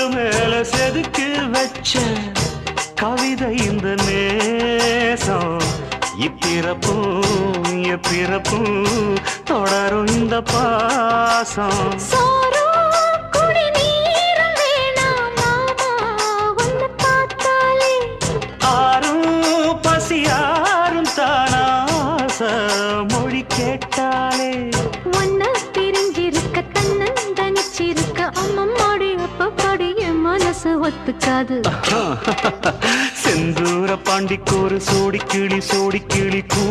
கல்லு மேல செதுக்கு வச்ச கவிதை இந்த நேசம் இப்பிறப்பும் எப்பிறப்பும் தொடரும் இந்த பாசம் ஆரும் பசியாரும் தானாச மொழி கேட்டாலே ஒன்ன பிரிஞ்சிருக்க தன்னந்தனிச்சிருக்க அம்மம்மாடி அப்பப்படி என் மனசு ஒத்துக்காது செந்தூர பாண்டிக்கு ஒரு சோடி கிளி கூ